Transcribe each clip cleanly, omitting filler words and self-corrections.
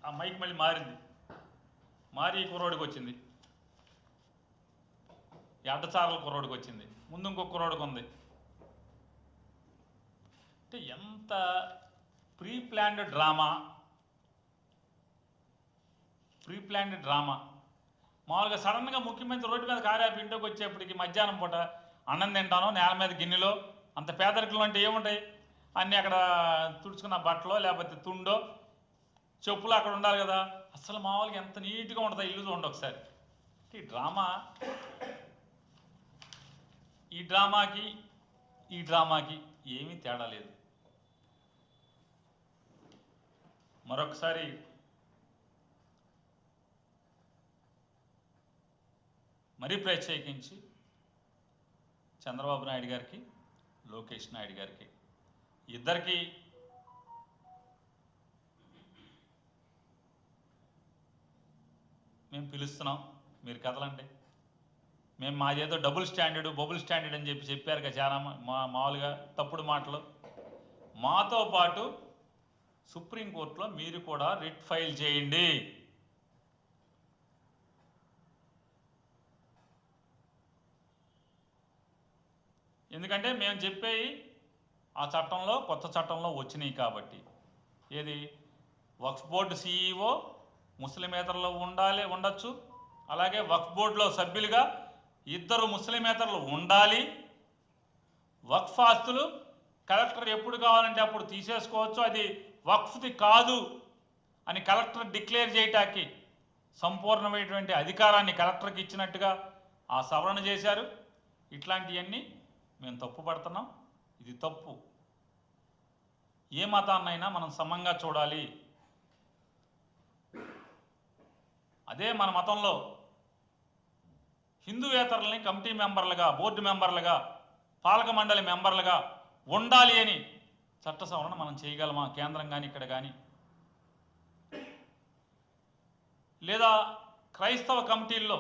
ఆ మైక్ మళ్ళీ మారింది, మారి ఈ కుర్రోడికి వచ్చింది, ఈ అడ్డచారల కుర్రోడికి వచ్చింది, ముందు ఇంకొక కుర్రోడికి ఉంది. అంటే ఎంత ప్రీ ప్లాన్డ్ డ్రామా. మామూలుగా సడన్గా ముఖ్యమంత్రి రోడ్డు మీద కారాపి ఇంట్లోకి వచ్చేప్పటికి మధ్యాహ్నం పూట అన్నం తింటాను నేల మీద గిన్నెలో, అంత పేదరికలు అంటే ఏముంటాయి, అన్నీ అక్కడ తుడుచుకున్న బట్టలో లేకపోతే తుండో చెప్పులు అక్కడ ఉండాలి కదా. అసలు మామూలుగా ఎంత నీట్గా ఉంటుంది ఇల్లు చూడండి ఒకసారి. ఈ డ్రామాకి ఏమీ తేడా లేదు. మరొకసారి మరీ ప్రత్యేకించి చంద్రబాబు నాయుడు గారికి, లోకేష్ నాయుడు గారికి, ఇద్దరికి మేము పిలుస్తున్నాం, మీరు కదలండి. మేము మాదేదో బబుల్ స్టాండర్డ్ అని చెప్పారు కదా చాలా మామూలుగా తప్పుడు మాటలు. మాతో పాటు సుప్రీంకోర్టులో మీరు కూడా రిట్ ఫైల్ చేయండి. ఎందుకంటే మేము చెప్పేవి ఆ చట్టంలో, కొత్త చట్టంలో వచ్చినాయి కాబట్టి. ఏది, వక్ఫ్ బోర్డు సిఈఓ ముస్లిమేతరులు ఉండొచ్చు, అలాగే వక్ఫ్ బోర్డులో సభ్యులుగా 2 ముస్లిమేతరులు ఉండాలి. వక్ఫ్ ఆస్తులు కలెక్టర్ ఎప్పుడు కావాలంటే అప్పుడు తీసేసుకోవచ్చు, అది వక్ఫ్ది కాదు అని కలెక్టర్ డిక్లేర్ చేయటానికి సంపూర్ణమైనటువంటి అధికారాన్ని కలెక్టర్కి ఇచ్చినట్టుగా ఆ సవరణ చేశారు. ఇట్లాంటివన్నీ మేము తప్పు పడుతున్నాం. ఇది తప్పు. ఏ మతాన్నైనా మనం సమంగా చూడాలి. అదే మన మతంలో హిందూయేతరులని కమిటీ మెంబర్లుగా, బోర్డు మెంబర్లుగా, పాలక మండలి మెంబర్లుగా ఉండాలి అని చట్ట సవరణ మనం చేయగలమా? కేంద్రం కానీ ఇక్కడ కానీ, లేదా క్రైస్తవ కమిటీల్లో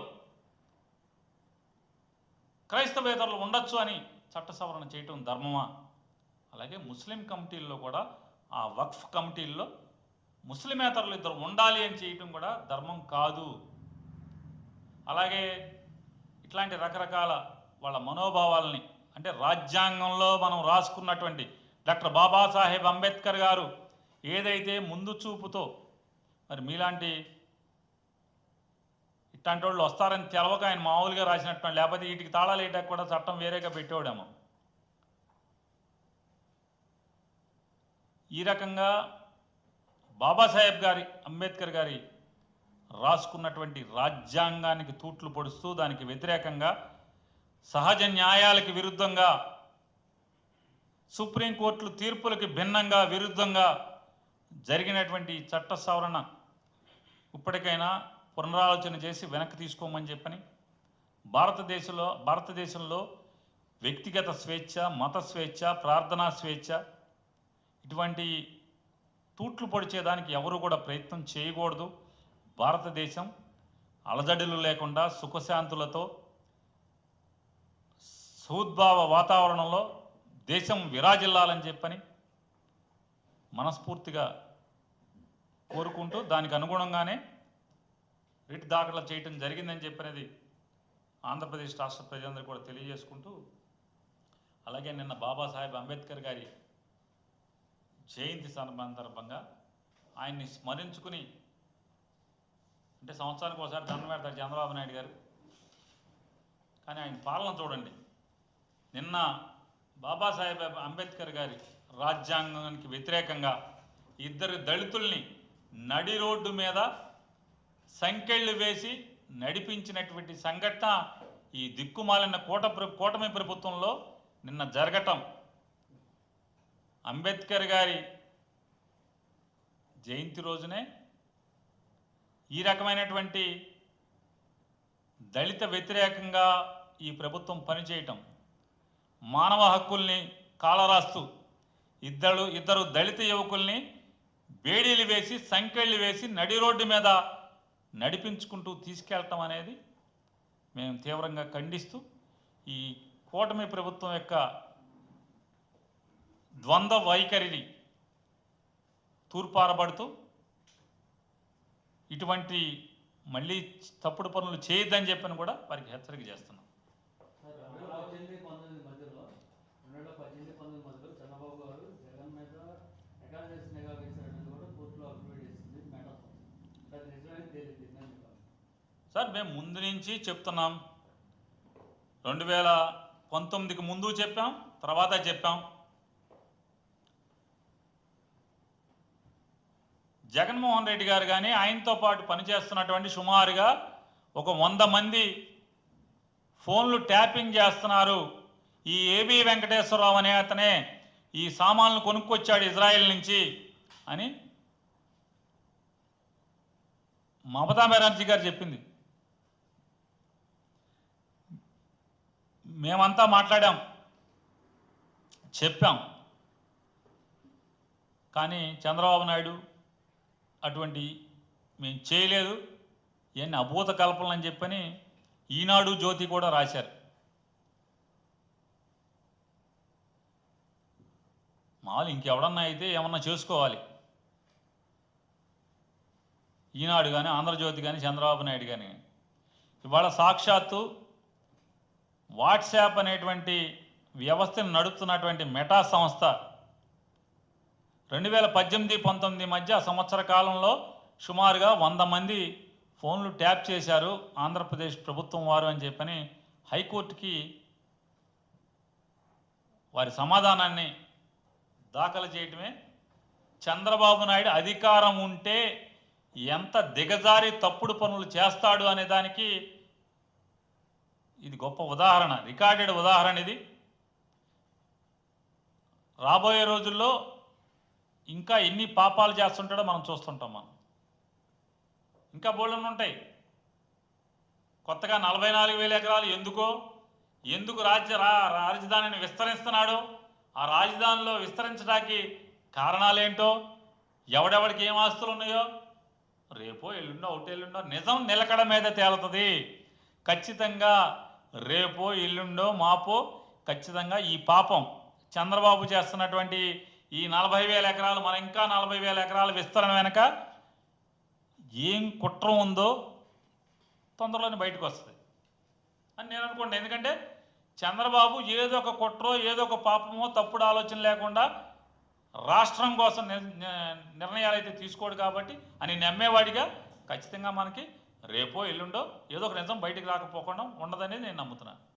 క్రైస్తవేతరులు ఉండొచ్చు అని చట్ట సవరణ చేయటం ధర్మమా? అలాగే ముస్లిం కమిటీల్లో కూడా, ఆ వక్ఫ్ కమిటీల్లో ముస్లిమేతరులు 2 ఉండాలి అని చేయటం కూడా ధర్మం కాదు. అలాగే ఇట్లాంటి రకరకాల వాళ్ళ మనోభావాలని, అంటే రాజ్యాంగంలో మనం రాసుకున్నటువంటి డాక్టర్ బాబాసాహెబ్ అంబేద్కర్ గారు ఏదైతే ముందు చూపుతో, మరి మీలాంటి ఇట్లాంటి వాళ్ళు వస్తారని తెలవక ఆయన మామూలుగా రాసినట్టు, లేకపోతే వీటికి తాళాలు వేయడానికి కూడా చట్టం వేరేగా పెట్టేవాడేమో. ఈ రకంగా బాబాసాహెబ్ అంబేద్కర్ గారి రాసుకున్నటువంటి రాజ్యాంగానికి తూట్లు పొడుస్తూ, దానికి వ్యతిరేకంగా, సహజ న్యాయాలకు విరుద్ధంగా, సుప్రీంకోర్టుల తీర్పులకి భిన్నంగా, విరుద్ధంగా జరిగినటువంటి చట్ట సవరణ ఇప్పటికైనా పునరాలోచన చేసి వెనక్కి తీసుకోమని చెప్పని, భారతదేశంలో వ్యక్తిగత స్వేచ్ఛ, మత స్వేచ్ఛ, ప్రార్థనా స్వేచ్ఛ, ఇటువంటి తూట్లు పొడిచేదానికి ఎవరు కూడా ప్రయత్నం చేయకూడదు. భారతదేశం అలజడులు లేకుండా సుఖశాంతులతో సౌద్భావ వాతావరణంలో దేశం విరాజిల్లాలని చెప్పని మనస్ఫూర్తిగా కోరుకుంటూ, దానికి అనుగుణంగానే రిట్ దాఖలు చేయటం జరిగిందని చెప్పినది ఆంధ్రప్రదేశ్ రాష్ట్ర ప్రజలందరూ కూడా తెలియజేసుకుంటూ, అలాగే నిన్న బాబాసాహెబ్ అంబేద్కర్ గారి జయంతి సందర్భంగా ఆయన్ని స్మరించుకుని, అంటే సంవత్సరానికి ఒకసారి దండం పెడతారు చంద్రబాబు నాయుడు గారు, కానీ ఆయన పాలన చూడండి. నిన్న బాబాసాహెబ్ అంబేద్కర్ గారి రాజ్యాంగానికి వ్యతిరేకంగా 2 దళితుల్ని నడి రోడ్డు మీద సంకెళ్ళు వేసి నడిపించినటువంటి సంఘటన ఈ దిక్కుమాలిన కూటమి ప్రభుత్వంలో నిన్న జరగటం, అంబేద్కర్ గారి జయంతి రోజునే ఈ రకమైనటువంటి దళిత వ్యతిరేకంగా ఈ ప్రభుత్వం పనిచేయటం, మానవ హక్కుల్ని కాలరాస్తూ ఇద్దరు దళిత యువకుల్ని బేడీలు వేసి సంకెళ్ళు వేసి నడి రోడ్డు మీద నడిపించుకుంటూ తీసుకెళ్ళటం అనేది మేము తీవ్రంగా ఖండిస్తూ, ఈ కూటమి ప్రభుత్వం యొక్క ద్వంద్వ వైఖరిని తూర్పారబడుతూ ఇటువంటి మళ్ళీ తప్పుడు పనులు చేయొద్దని చెప్పని కూడా వారికి హెచ్చరిక చేస్తున్నాం. సార్ మేము ముందు నుంచి చెప్తున్నాం, 2019కి ముందు చెప్పాం, తర్వాత చెప్పాం. జగన్మోహన్ రెడ్డి గారు కానీ ఆయనతో పాటు పనిచేస్తున్నటువంటి సుమారుగా ఒక 100 మంది ఫోన్లు ట్యాపింగ్ చేస్తున్నారు. ఈ ఏబి వెంకటేశ్వరరావు అనే అతనే ఈ సామాన్లు కొనుక్కొచ్చాడు ఇజ్రాయెల్ నుంచి అని మమతా బెనర్జీ గారు చెప్పింది. మేమంతా మాట్లాడాం, చెప్పాం. కానీ చంద్రబాబు నాయుడు అటువంటి మేము చేయలేదు, ఎన్ని అభూత కల్పనలు అని చెప్పని ఈనాడు జ్యోతి కూడా రాశారు. మామూలు ఇంకెవడన్నా అయితే ఏమన్నా చేసుకోవాలి. ఈనాడు కానీ ఆంధ్రజ్యోతి కానీ చంద్రబాబు నాయుడు కానీ ఇవాళ సాక్షాత్తు వాట్సాప్ అనేటువంటి వ్యవస్థను నడుపుతున్నటువంటి మెటా సంస్థ 2018-19 మధ్య సంవత్సర కాలంలో సుమారుగా 100 మంది ఫోన్లు ట్యాప్ చేశారు ఆంధ్రప్రదేశ్ ప్రభుత్వం వారు అని చెప్పని హైకోర్టుకి వారి సమాధానాన్ని దాఖలు చేయటమే. చంద్రబాబు నాయుడు అధికారం ఉంటే ఎంత దిగజారి తప్పుడు పనులు చేస్తాడు అనే దానికి ఇది గొప్ప ఉదాహరణ, రికార్డెడ్ ఉదాహరణ. ఇది రాబోయే రోజుల్లో ఇంకా ఎన్ని పాపాలు చేస్తుంటాడో మనం చూస్తుంటాం. మనం ఇంకా బోళ్ళను ఉంటాయి. కొత్తగా 44,000 ఎకరాలు ఎందుకు రాజధానిని విస్తరిస్తున్నాడు, ఆ రాజధానిలో విస్తరించడానికి కారణాలేంటో, ఎవడెవడికి ఏం ఆస్తులు ఉన్నాయో రేపో ఎల్లుండో ఒకటెల్లుండో నిజం నిలకడ మీద తేలుతుంది. ఖచ్చితంగా రేపో ఎల్లుండో మాపో ఖచ్చితంగా ఈ పాపం చంద్రబాబు చేస్తున్నటువంటి ఈ 40,000 ఎకరాలు, మన ఇంకా 40,000 ఎకరాల విస్తరణ వెనక ఏం కుట్ర ఉందో తొందరలోనే బయటకు వస్తుంది అని నేను అనుకోండి. ఎందుకంటే చంద్రబాబు ఏదో ఒక కుట్రో ఏదో ఒక పాపమో తప్పుడు ఆలోచన లేకుండా రాష్ట్రం కోసం నిర్ణయాలు అయితే తీసుకోడు కాబట్టి అని నమ్మేవాడిగా ఖచ్చితంగా మనకి రేపో ఎల్లుండో ఏదో ఒక నిజం బయటికి రాకపోకుండా ఉండదనేది నేను నమ్ముతున్నాను.